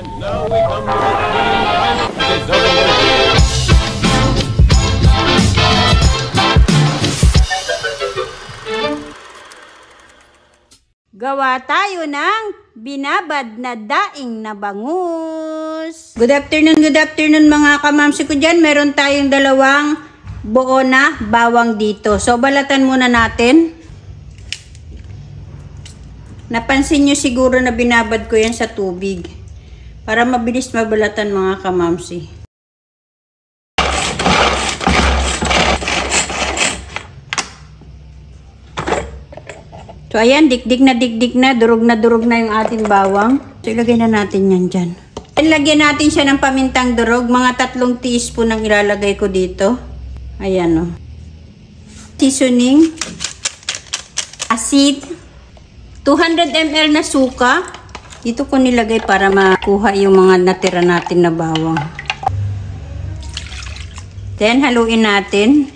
And now we come to the final deserving. Gawa tayo ng binabad na daing na bangus. Good afternoon mga kamamsi ko dyan. Meron tayong dalawang buo na bawang dito. So, balatan muna natin. Napansin nyo siguro na binabad ko yan sa tubig. Para mabilis mabalatan mga kamamsi. So, ayan, dikdik na, durog na yung ating bawang. So, ilagay na natin yan dyan. And lagyan natin siya ng pamintang durog. Mga 3 teaspoon ang ilalagay ko dito. Ayan, o. Seasoning. Asid. 200 ml na suka. Dito ko nilagay para makuha yung mga natira natin na bawang. Then, haluin natin.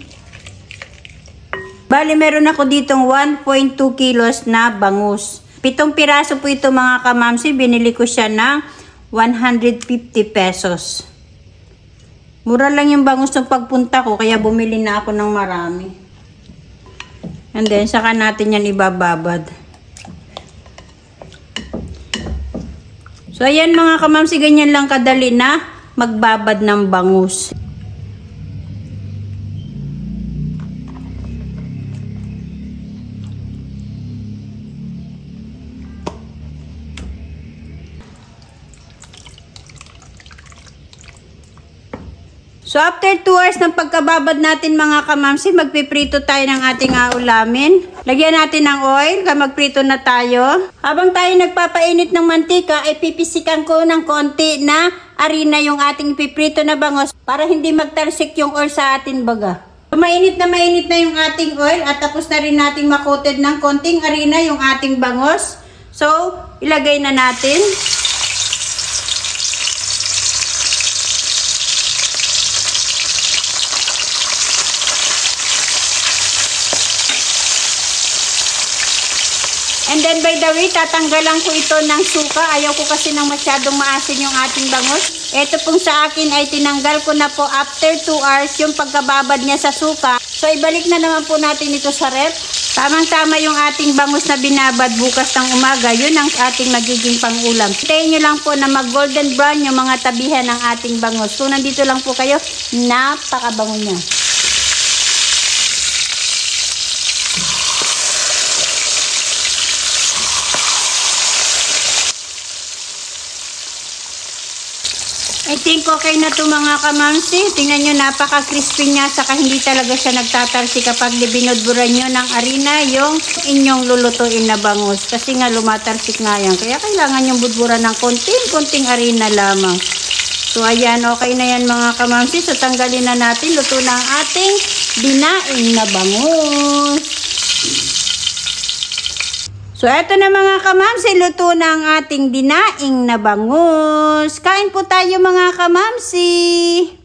Bali, meron ako ditong 1.2 kilos na bangus. 7 piraso po ito mga kamamsi. Binili ko siya ng 150 pesos. Mura lang yung bangus ng pagpunta ko, kaya bumili na ako ng marami. And then, saka natin yan ibababad. So, ayan mga kamamsi, ganyan lang kadali na magbabad ng bangus. So, after 2 hours ng pagkababad natin mga kamamsi, magpiprito tayo ng ating ulamin. Lagyan natin ng oil, magprito na tayo. Habang tayo nagpapainit ng mantika, ay pipisikan ko ng konti na harina yung ating piprito na bangus para hindi magtalsik yung oil sa ating baga. So, mainit na yung ating oil at tapos na rin nating makoted ng konting harina yung ating bangus. So, ilagay na natin. And then by the way, tatanggalan ko ito ng suka. Ayaw ko kasi nang masyadong maasin yung ating bangus. Ito pong sa akin ay tinanggal ko na po after 2 hours yung pagkababad niya sa suka. So ibalik na naman po natin ito sa ref. Tamang-tama yung ating bangus na binabad bukas ng umaga. Yun ang ating magiging pangulam. Hintayin nyo lang po na mag-golden brown yung mga tabihan ng ating bangus. So nandito lang po kayo, napakabango niya. I think okay na to mga kamamsi. Tingnan nyo, napaka-crispy niya. Saka hindi talaga siya nagtatalsi kapag binudburan nyo ng harina yung inyong lulutuin na bangus. Kasi nga lumatalsik nga yan. Kaya kailangan yung budburan ng konting harina lamang. So ayan, okay na yan mga kamamsi. So tanggalin na natin. Luto na ang ating dinaing na bangus. So, eto na mga kamamsi, luto na ang ating dinaing na bangus. Kain po tayo mga kamamsi!